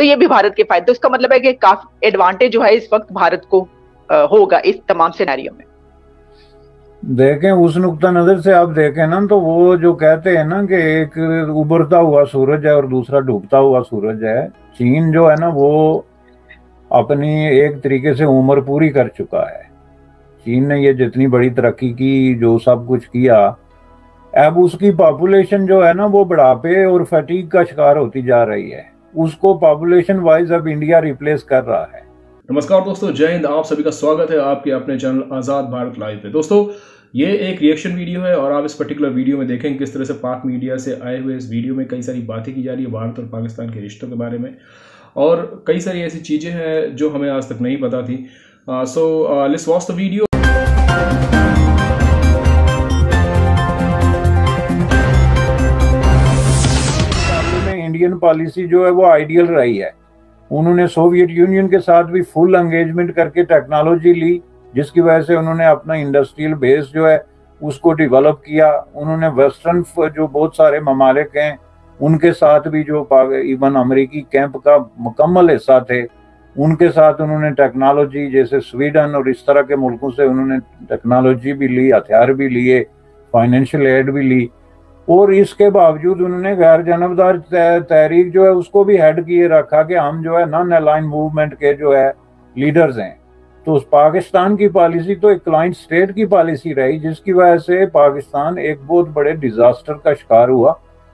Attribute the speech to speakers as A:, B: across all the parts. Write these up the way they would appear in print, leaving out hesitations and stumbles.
A: تو یہ بھی بھارت کے فائدے. تو اس کا مطلب ہے کہ کافی ایڈوانٹیج جو ہے اس وقت بھارت کو ہوگا اس تمام سیناریو میں.
B: دیکھیں اس نقطہ نظر سے آپ دیکھیں نا تو وہ جو کہتے ہیں نا کہ ایک ابھرتا ہوا سورج ہے اور دوسرا ڈوبتا ہوا سورج ہے. چین جو ہے نا وہ اپنی ایک طریقے سے عمر پوری کر چکا ہے. چین نے یہ جتنی بڑی ترقی کی، جو سب کچھ کیا، اب اس کی پاپولیشن جو ہے نا وہ بڑھاپے اور فٹیگ کا شکار ہوتی جا رہی ہے. اس کو پاپولیشن وائز اب انڈیا ریپلیس کر رہا ہے.
C: نمسکار دوستو، جے ہند. آپ سبھی کا سواگت ہے آپ کے اپنے چینل آزاد بھارت لائیو پہ. دوستو یہ ایک ریئیکشن ویڈیو ہے اور آپ اس پرٹیکولر ویڈیو میں دیکھیں کس طرح سے پاک میڈیا سے آئے ہوئے اس ویڈیو میں کئی ساری باتیں کی جا رہی ہے بھارت اور پاکستان کے رشتوں کے بارے میں، اور کئی ساری ایسی چیزیں ہیں جو ہمیں آج تک نہیں پتا تھی. So let's watch the video.
B: Indian policy جو ہے وہ آئیڈیل رہی ہے. انہوں نے سوویت یونین کے ساتھ بھی فل انگیجمنٹ کر کے ٹیکنالوجی لی، جس کی وجہ سے انہوں نے اپنا انڈسٹریل بیس جو ہے اس کو ڈیولپ کیا. انہوں نے ویسٹرن جو بہت سارے ممالک ہیں ان کے ساتھ بھی، جو ایون امریکی کیمپ کا مکمل حصہ تھے، ان کے ساتھ انہوں نے ٹیکنالوجی، جیسے سویڈن اور اس طرح کے ملکوں سے انہوں نے ٹیکنالوجی بھی لی، ہتھیار بھی لیے، فائنینشیل ایڈ بھی لی. اور اس کے باوجود انہوں نے غیر جانبدار تحریک جو ہے اس کو بھی ہیڈ کیے رکھا کہ ہم جو ہے نان الائن موومنٹ کے جو ہے لیڈرز ہیں. تو پاکستان کی پالیسی تو ایک کلائنٹ سٹیٹ کی پالیسی رہی، جس کی وجہ سے پاکستان ایک بہت بڑے ڈیزاسٹر کا شکار ہوا.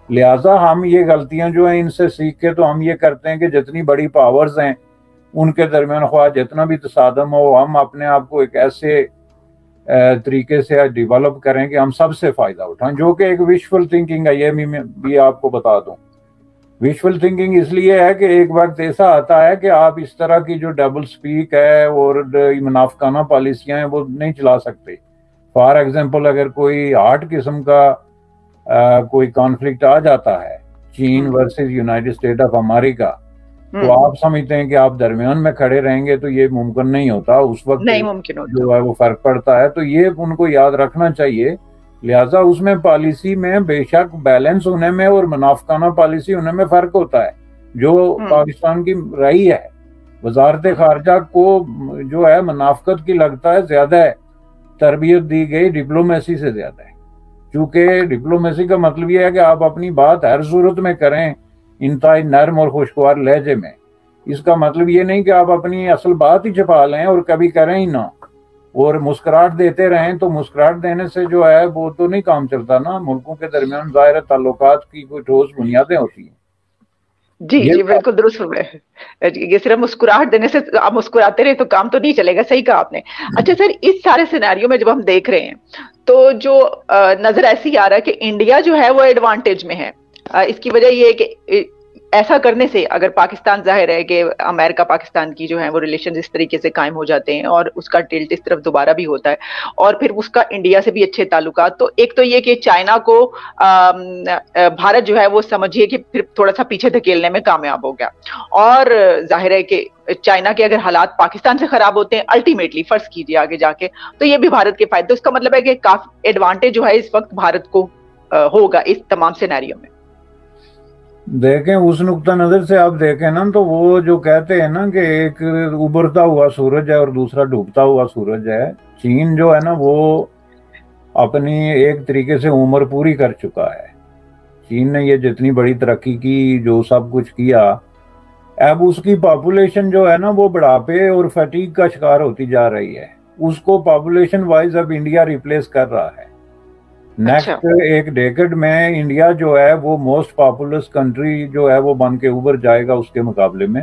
B: لہٰذا ہم یہ غلطیاں جو ہیں ان سے سیکھ کے تو ہم یہ کرتے ہیں کہ جتنی بڑی پاورز ہیں ان کے درمیان خواہ جتنا بھی تصادم ہو، ہم اپنے آپ کو ایک ایسے طریقے سے ڈیولپ کریں کہ ہم سب سے فائدہ اٹھائیں، جو کہ ایک وشفل تھنکنگ ہے. یہ بھی آپ کو بتا دوں، وشفل تھنکنگ اس لیے ہے کہ ایک وقت ایسا آتا ہے کہ آپ اس طرح کی جو ڈبل سپیک ہے اور منافقانہ پالیسیاں ہیں وہ نہیں چلا سکتے. فار ایگزامپل اگر کوئی ہارڈ قسم کا کوئی کانفلکٹ آ جاتا ہے، چین ورسز یونائٹڈ اسٹیٹ آف امریکہ، تو آپ سمجھتے ہیں کہ آپ درمیان میں کھڑے رہیں گے تو یہ ممکن نہیں ہوتا. اس وقت جو ہے وہ فرق پڑتا ہے. تو یہ ان کو یاد رکھنا چاہیے. لہٰذا اس میں پالیسی میں بے شک بیلنس ہونے میں اور منافقانہ پالیسی ہونے میں فرق ہوتا ہے، جو پاکستان کی رہی ہے. وزارت خارجہ کو جو ہے منافقت کی لگتا ہے زیادہ ہے، تربیت دی گئی ڈپلومیسی سے زیادہ ہے. چونکہ ڈپلومیسی کا مطلب یہ ہے کہ آپ اپنی بات ہر صورت میں کریں انتہائی نرم اور خوشگوار لہجے میں. اس کا مطلب یہ نہیں کہ آپ اپنی اصل بات ہی چھپا لیں اور کبھی کریں ہی نہ اور مسکراہٹ دیتے رہیں. تو مسکراہٹ دینے سے جو ہے وہ تو نہیں کام چلتا نا. ملکوں کے درمیان ظاہر تعلقات کی کوئی ٹھوس بنیادیں ہوتی ہیں.
A: جی بالکل درست ہے. یہ صرف مسکراہٹ دینے سے آپ مسکراتے رہے تو کام تو نہیں چلے گا. صحیح کہا آپ نے. اچھا سر، اس سارے سیناریو میں جب ہم دیکھ رہے ہیں تو جو نظر ایسی آ رہا ہے کہ انڈیا جو ہے وہ ایڈوانٹیج میں ہے. اس کی وجہ یہ ہے کہ ایسا کرنے سے اگر پاکستان، ظاہر ہے کہ امریکہ پاکستان کی جو ہے وہ ریلیشنز اس طریقے سے قائم ہو جاتے ہیں اور اس کا ٹلٹ اس طرف دوبارہ بھی ہوتا ہے، اور پھر اس کا انڈیا سے بھی اچھے تعلقات. تو ایک تو یہ کہ چائنا کو بھارت جو ہے وہ سمجھیے کہ پھر تھوڑا سا پیچھے دھکیلنے میں کامیاب ہو گیا. اور ظاہر ہے کہ چائنا کے اگر حالات پاکستان سے خراب ہوتے ہیں الٹیمیٹلی، فرض کیجیے آگے جا کے، تو یہ بھی بھارت کے فائدے. تو اس کا مطلب ہے کہ کافی ایڈوانٹیج جو ہے اس وقت بھارت کو ہوگا اس تمام سیناریو میں.
B: دیکھیں اس نقطہ نظر سے آپ دیکھیں نا تو وہ جو کہتے ہیں نا کہ ایک ابھرتا ہوا سورج ہے اور دوسرا ڈوبتا ہوا سورج ہے. چین جو ہے نا وہ اپنی ایک طریقے سے عمر پوری کر چکا ہے. چین نے یہ جتنی بڑی ترقی کی، جو سب کچھ کیا، اب اس کی پاپولیشن جو ہے نا وہ بڑھاپے اور فٹیگ کا شکار ہوتی جا رہی ہے. اس کو پاپولیشن وائز اب انڈیا ریپلیس کر رہا ہے. نیکسٹ ایک ڈیکڈ میں انڈیا جو ہے وہ موسٹ پاپولس کنٹری جو ہے وہ بن کے ابھر جائے گا اس کے مقابلے میں.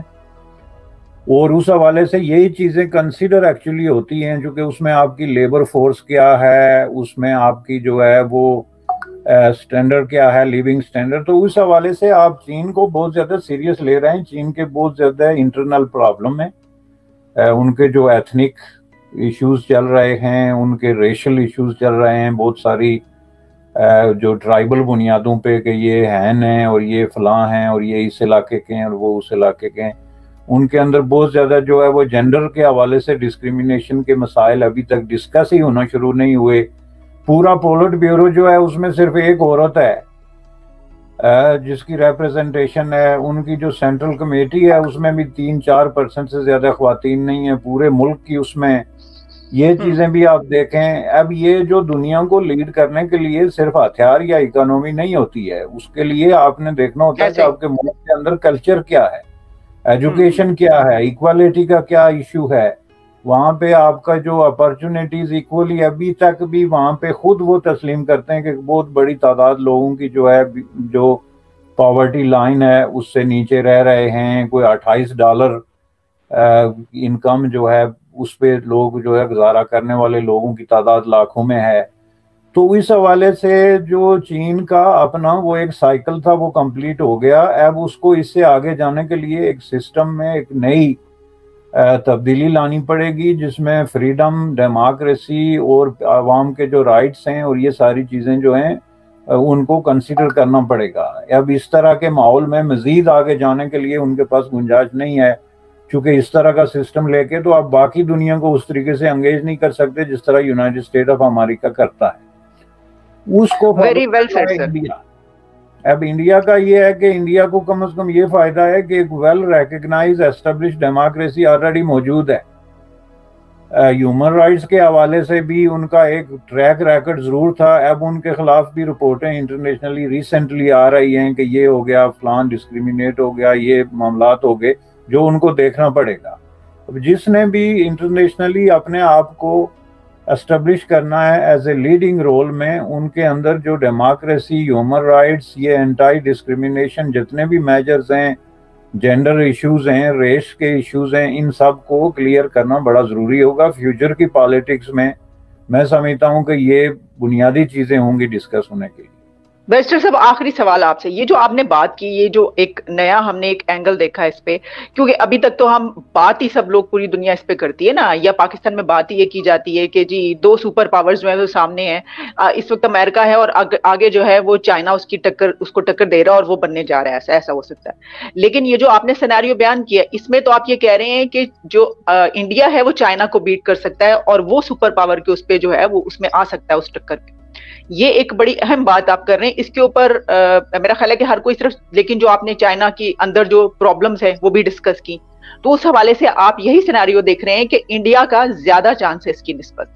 B: اور اس حوالے سے یہی چیزیں کنسیڈر ایکچولی ہوتی ہیں، چونکہ اس میں آپ کی لیبر فورس کیا ہے، اس میں آپ کی جو ہے وہ سٹینڈرڈ کیا ہے، لیونگ سٹینڈرڈ. تو اس حوالے سے آپ چین کو بہت زیادہ سیریس لے رہے ہیں. چین کے بہت زیادہ انٹرنل پرابلم ہیں، ان کے جو ایتھنک ایشوز چل رہے ہیں، ان کے ریشل ایشوز چل رہے ہیں، بہت ساری جو ٹرائبل بنیادوں پہ کہ یہ ہین ہیں اور یہ فلاں ہیں اور یہ اس علاقے کے ہیں اور وہ اس علاقے کے ہیں. ان کے اندر بہت زیادہ جو ہے وہ جینڈر کے حوالے سے ڈسکریمنیشن کے مسائل ابھی تک ڈسکس ہی ہونا شروع نہیں ہوئے. پورا پولٹ بیورو جو ہے اس میں صرف ایک عورت ہے جس کی ریپریزنٹیشن ہے، ان کی جو سینٹرل کمیٹی ہے اس میں بھی 3-4% سے زیادہ خواتین نہیں ہیں پورے ملک کی اس میں. یہ چیزیں بھی آپ دیکھیں. اب یہ جو دنیا کو لیڈ کرنے کے لیے صرف ہتھیار یا اکانومی نہیں ہوتی ہے، اس کے لیے آپ نے دیکھنا ہوتا ہے کہ آپ کے ملک کے اندر کلچر کیا ہے، ایجوکیشن کیا ہے، ایکوالٹی کا کیا ایشو ہے. وہاں پہ آپ کا جو اپرچونیٹیز ایکولی ابھی تک بھی وہاں پہ خود وہ تسلیم کرتے ہیں کہ بہت بڑی تعداد لوگوں کی جو ہے جو پاورٹی لائن ہے اس سے نیچے رہ رہے ہیں. کوئی $28 انکم جو ہے اس پہ لوگ جو ہے گزارا کرنے والے لوگوں کی تعداد لاکھوں میں ہے. تو اس حوالے سے جو چین کا اپنا وہ ایک سائیکل تھا وہ کمپلیٹ ہو گیا. اب اس کو اس سے آگے جانے کے لیے ایک سسٹم میں ایک نئی تبدیلی لانی پڑے گی جس میں فریڈم، ڈیموکریسی اور عوام کے جو رائٹس ہیں اور یہ ساری چیزیں جو ہیں ان کو کنسیڈر کرنا پڑے گا. اب اس طرح کے ماحول میں مزید آگے جانے کے لیے ان کے پاس گنجائش نہیں ہے، چونکہ اس طرح کا سسٹم لے کے تو آپ باقی دنیا کو اس طریقے سے انگیج نہیں کر سکتے جس طرح یونائٹڈ اسٹیٹ آف امریکہ کرتا ہے. اس کو انڈیا. اب انڈیا کا یہ ہے کہ انڈیا کو کم از کم یہ فائدہ ہے کہ ایک well recognise establish democracy already موجود ہے. ہیومن رائٹس کے حوالے سے بھی ان کا ایک ٹریک ریکارڈ ضرور تھا. اب ان کے خلاف بھی رپورٹیں انٹرنیشنلی ریسنٹلی آ رہی ہیں کہ یہ ہو گیا، فلان ڈسکریمنیٹ ہو گیا، یہ معاملات ہو گئے جو ان کو دیکھنا پڑے گا. جس نے بھی انٹرنیشنلی اپنے آپ کو اسٹیبلش کرنا ہے ایز اے لیڈنگ رول میں، ان کے اندر جو ڈیموکریسی، ہیومن رائٹس، یہ اینٹائی ڈسکریمنیشن جتنے بھی میجرز ہیں، جینڈر ایشوز ہیں، ریس کے ایشوز ہیں، ان سب کو کلیئر کرنا بڑا ضروری ہوگا. فیوچر کی پالیٹکس میں سمجھتا ہوں کہ یہ بنیادی چیزیں ہوں گی ڈسکس ہونے کے لیے.
A: بیرسٹر صاحب آخری سوال آپ سے، یہ جو آپ نے بات کی، یہ جو ایک نیا ہم نے ایک اینگل دیکھا اس پہ، کیونکہ ابھی تک تو ہم بات ہی سب لوگ پوری دنیا اس پہ کرتی ہے نا، یا پاکستان میں بات ہی یہ کی جاتی ہے کہ جی 2 سپر پاورز جو ہے وہ سامنے ہیں اس وقت، امریکہ ہے اور آگے جو ہے وہ چائنا اس کو ٹکر دے رہا ہے اور وہ بننے جا رہا ہے، ایسا ہو سکتا ہے. لیکن یہ جو آپ نے سینیریو بیان کیا اس میں تو آپ یہ کہہ رہے ہیں کہ جو انڈیا ہے وہ چائنا کو بیٹ کر سکتا ہے اور وہ سپر پاور کے اس پہ جو ہے وہ اس میں آ سکتا ہے اس ٹکر پہ. یہ ایک بڑی اہم بات آپ کر رہے ہیں. اس کے اوپر میرا خیال ہے کہ ہر کوئی صرف، لیکن جو آپ نے چائنا کی اندر جو پرابلمز ہیں وہ بھی ڈسکس کی، تو اس حوالے سے آپ یہی سینیریو دیکھ رہے ہیں کہ انڈیا کا زیادہ چانس ہے اس کی نسبت؟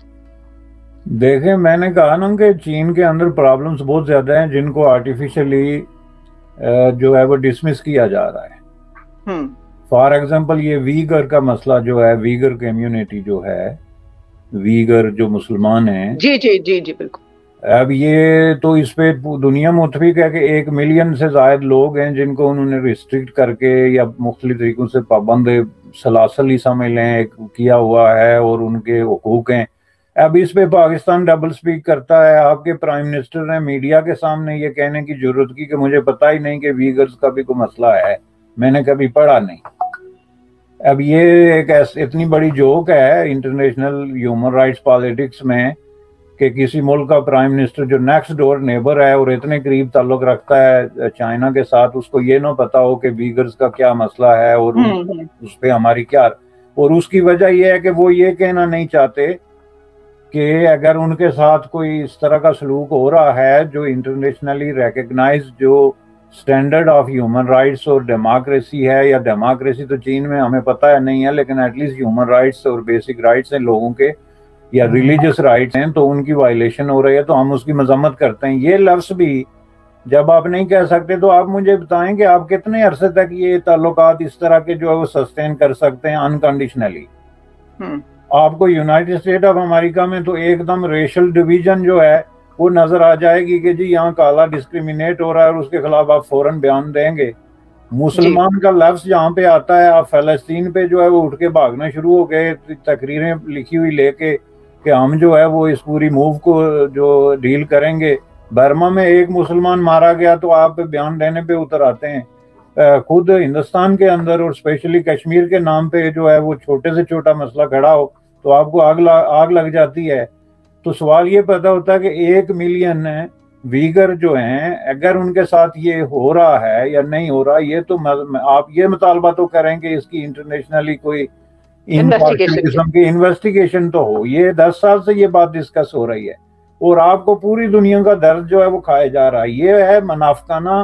B: دیکھیں، میں نے کہا نا کہ چین کے اندر پرابلمز بہت زیادہ ہیں جن کو آرٹیفیشلی جو ہے وہ ڈسمس کیا جا رہا ہے. فار ایگزامپل یہ ویگر کا مسئلہ جو ہے، ویگر کمیونٹی جو ہے، ویگر جو مسلمان ہیں،
A: جی جی جی جی بالکل.
B: اب یہ تو اس پہ دنیا متفق ہے کہ 1 ملین سے زائد لوگ ہیں جن کو انہوں نے ریسٹرکٹ کر کے یا مختلف طریقوں سے پابند سلاسل ہی سمجھ لیں کیا ہوا ہے اور ان کے حقوق ہیں. اب اس پہ پاکستان ڈبل سپیک کرتا ہے. آپ کے پرائم منسٹر نے میڈیا کے سامنے یہ کہنے کی ضرورت کی کہ مجھے پتہ ہی نہیں کہ ویگرز کا بھی کوئی مسئلہ ہے، میں نے کبھی پڑھا نہیں. اب یہ ایک اتنی بڑی جوک ہے انٹرنیشنل ہیومن رائٹس پالیٹکس میں کہ کسی ملک کا پرائم منسٹر جو نیکسٹ ڈور نیبر ہے اور اتنے قریب تعلق رکھتا ہے چائنا کے ساتھ، اس کو یہ نہ پتا ہو کہ ویگرز کا کیا مسئلہ ہے اور اس پہ ہماری کیا. اور اس کی وجہ یہ ہے کہ وہ یہ کہنا نہیں چاہتے کہ اگر ان کے ساتھ کوئی اس طرح کا سلوک ہو رہا ہے جو انٹرنیشنلی ریکگنائز جو سٹینڈرڈ آف ہیومن رائٹس اور ڈیموکریسی ہے، یا ڈیموکریسی تو چین میں ہمیں پتہ ہے نہیں ہے، لیکن ایٹ لیسٹ ہیومن رائٹس اور بیسک رائٹس ہیں لوگوں کے، یا ریلیجس رائٹس ہیں، تو ان کی وائلیشن ہو رہی ہے تو ہم اس کی مذمت کرتے ہیں. یہ لفظ بھی جب آپ نہیں کہہ سکتے تو آپ مجھے بتائیں کہ آپ کتنے عرصے تک یہ تعلقات اس طرح کے جو ہے وہ سسٹین کر سکتے ہیں انکنڈیشنلی. آپ کو یونائٹڈ اسٹیٹ آف امریکہ میں تو ایک دم ریشل ڈویژن جو ہے وہ نظر آ جائے گی کہ جی یہاں کالا ڈسکریمنیٹ ہو رہا ہے اور اس کے خلاف آپ فوراً بیان دیں گے. مسلمان کا لفظ جہاں پہ آتا ہے آپ فلسطین پہ جو ہے وہ اٹھ کے بھاگنا شروع ہو گئے، تقریریں لکھی ہوئی لے کے کہ ہم جو ہے وہ اس پوری موو کو جو ڈیل کریں گے. برما میں ایک مسلمان مارا گیا تو آپ بیان دینے پہ اتر آتے ہیں. خود ہندوستان کے اندر اور اسپیشلی کشمیر کے نام پہ جو ہے وہ چھوٹے سے چھوٹا مسئلہ کھڑا ہو تو آپ کو آگ لگ جاتی ہے. تو سوال یہ پیدا ہوتا ہے کہ 1 ملین ویگر جو ہیں اگر ان کے ساتھ یہ ہو رہا ہے یا نہیں ہو رہا، یہ تو آپ یہ مطالبہ تو کریں کہ اس کی انٹرنیشنلی کوئی قسم کی انویسٹیگیشن تو ہو. یہ 10 سال سے یہ بات ڈسکس ہو رہی ہے اور آپ کو پوری دنیا کا درد جو ہے وہ کھائے جا رہا ہے. یہ ہے منافقانہ